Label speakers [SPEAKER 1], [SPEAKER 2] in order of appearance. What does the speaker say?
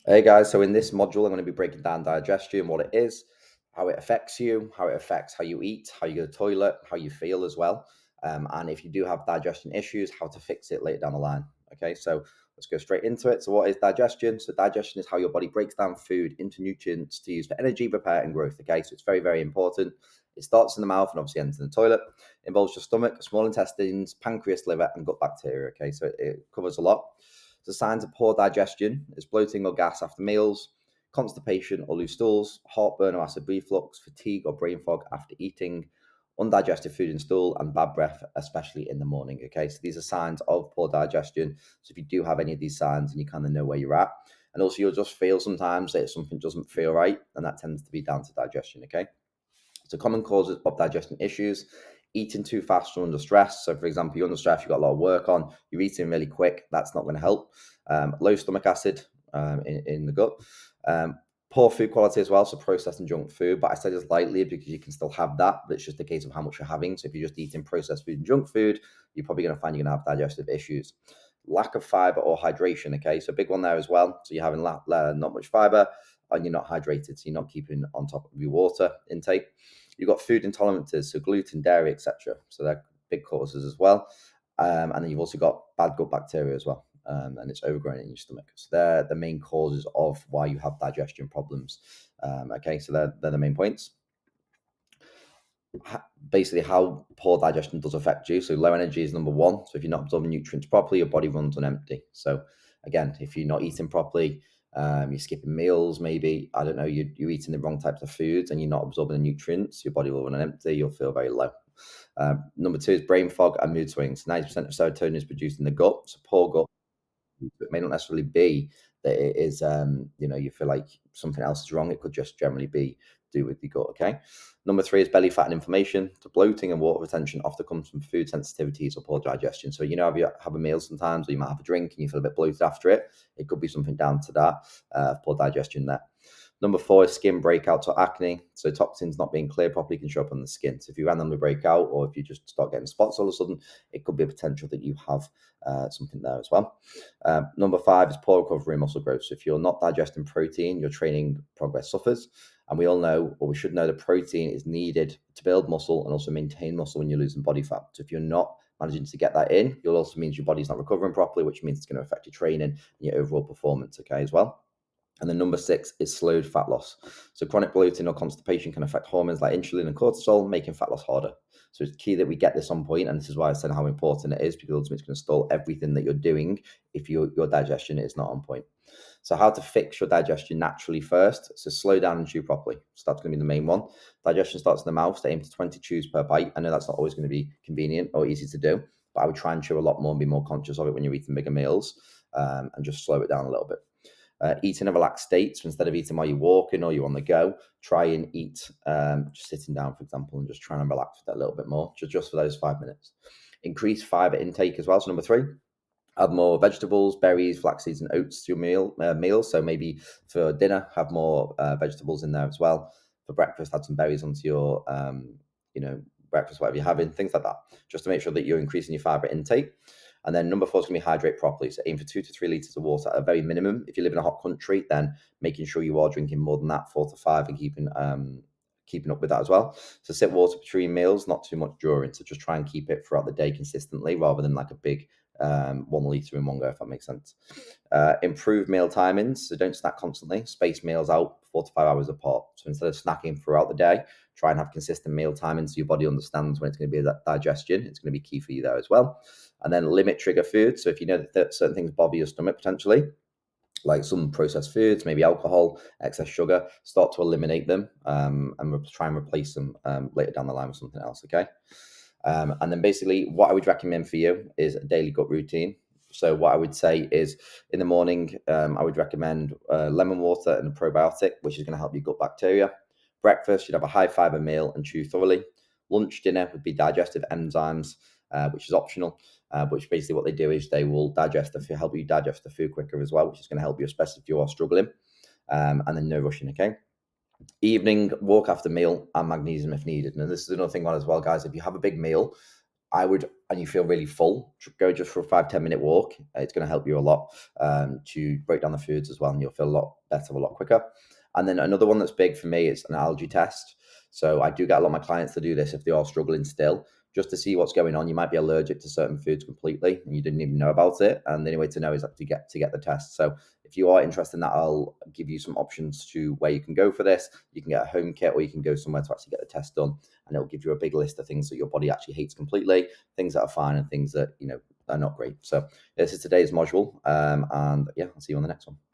[SPEAKER 1] Hey guys, so in this module, I'm going to be breaking down digestion, what it is, how it affects you, how it affects how you eat, how you go to the toilet, how you feel as well. And if you do have digestion issues, how to fix it later down the line. Okay, so let's go straight into it. So, what is digestion? So, digestion is how your body breaks down food into nutrients to use for energy, repair, and growth. Okay, so it's very, very important. It starts in the mouth and obviously ends in the toilet. It involves your stomach, small intestines, pancreas, liver, and gut bacteria. Okay, so it covers a lot. So signs of poor digestion is bloating or gas after meals, constipation or loose stools, heartburn or acid reflux, fatigue or brain fog after eating, undigested food in stool, and bad breath, especially in the morning. Okay, so these are signs of poor digestion. So if you do have any of these signs, and you kind of know where you're at, and also you'll just feel sometimes that something doesn't feel right, and that tends to be down to digestion. Okay. So common causes of digestion issues: eating too fast or under stress. So for example, you're under stress, you've got a lot of work on, you're eating really quick, that's not going to help. Low stomach acid in the gut. Poor food quality as well, so processed and junk food. But I say this lightly because you can still have that, but it's just a case of how much you're having. So if you're just eating processed food and junk food, you're probably going to find you're going to have digestive issues. Lack of fiber or hydration. Okay, so big one there as well. So you're having not much fiber and you're not hydrated, so you're not keeping on top of your water intake. You've got food intolerances, so gluten, dairy, etc. So they're big causes as well. And then you've also got bad gut bacteria as well, and it's overgrown in your stomach. So they're the main causes of why you have digestion problems. Okay, so they're the main points. Basically, how poor digestion does affect you. So low energy is number one. So if you're not absorbing nutrients properly, your body runs on empty. So again, if you're not eating properly, you're skipping meals, maybe, I don't know, you're eating the wrong types of foods and you're not absorbing the nutrients, your body will run on empty, you'll feel very low. Number two is brain fog and mood swings. 90% of serotonin is produced in the gut. So poor gut, it may not necessarily be that it is, you feel like something else is wrong. It could just generally be do with your gut. Okay. Number three is belly fat and inflammation. The bloating and water retention often comes from food sensitivities or poor digestion. So, if you have a meal sometimes, or you might have a drink and you feel a bit bloated after it, it could be something down to that, poor digestion there. Number four is skin breakouts or acne. So toxins not being cleared properly can show up on the skin. So if you randomly break out or if you just start getting spots all of a sudden, it could be a potential that you have something there as well. Number five is poor recovery and muscle growth. So if you're not digesting protein, your training progress suffers. And we all know, or we should know, that protein is needed to build muscle and also maintain muscle when you're losing body fat. So if you're not managing to get that in, it also means your body's not recovering properly, which means it's going to affect your training and your overall performance, okay, as well. And then number six is slowed fat loss. So chronic bloating or constipation can affect hormones like insulin and cortisol, making fat loss harder. So it's key that we get this on point, and this is why I said how important it is, because ultimately it's going to stall everything that you're doing if your digestion is not on point. So how to fix your digestion naturally first? So slow down and chew properly. So that's going to be the main one. Digestion starts in the mouth, so aim to 20 chews per bite. I know that's not always going to be convenient or easy to do, but I would try and chew a lot more and be more conscious of it when you're eating bigger meals, and just slow it down a little bit. Eat in a relaxed state. So instead of eating while you're walking or you're on the go, try and eat just sitting down, for example, and just trying to relax with that a little bit more, just for those 5 minutes. Increase fiber intake as well. So number three, add more vegetables, berries, flax seeds, and oats to your meals. So maybe for dinner, have more vegetables in there as well. For breakfast, add some berries onto your, breakfast, whatever you're having, things like that, just to make sure that you're increasing your fiber intake. And then number four is going to be hydrate properly. So aim for 2 to 3 liters of water at a very minimum. If you live in a hot country, then making sure you are drinking more than that, 4 to 5, and keeping up with that as well. So sip water between meals, not too much during. So just try and keep it throughout the day consistently, rather than like a big 1 liter in one go, if that makes sense. Improve meal timings. So don't snack constantly. Space meals out 4 to 5 hours apart. So instead of snacking throughout the day, try and have consistent meal timings so your body understands when it's going to be that digestion. It's going to be key for you there as well. And then limit trigger food. So if you know that certain things bother your stomach potentially, like some processed foods, maybe alcohol, excess sugar, start to eliminate them, and try and replace them later down the line with something else, okay? And then basically what I would recommend for you is a daily gut routine. So what I would say is in the morning, I would recommend lemon water and a probiotic, which is going to help your gut bacteria. Breakfast, you'd have a high fiber meal and chew thoroughly. Lunch, dinner would be digestive enzymes, which is optional. Which basically what they do is they will help you digest the food quicker as well, which is going to help you, especially if you are struggling. And then no rushing, okay? Evening, walk after meal, and magnesium if needed. And this is another thing on as well, guys. If you have a big meal, and you feel really full, go just for a 5-10 minute walk. It's going to help you a lot to break down the foods as well, and you'll feel a lot better, a lot quicker. And then another one that's big for me is an allergy test. So I do get a lot of my clients to do this if they are struggling still, just to see what's going on. You might be allergic to certain foods completely, and you didn't even know about it. And the only way to know is to get the test. So if you are interested in that, I'll give you some options to where you can go for this. You can get a home kit, or you can go somewhere to actually get the test done, and it'll give you a big list of things that your body actually hates completely, things that are fine, and things that are not great. So this is today's module, and yeah, I'll see you on the next one.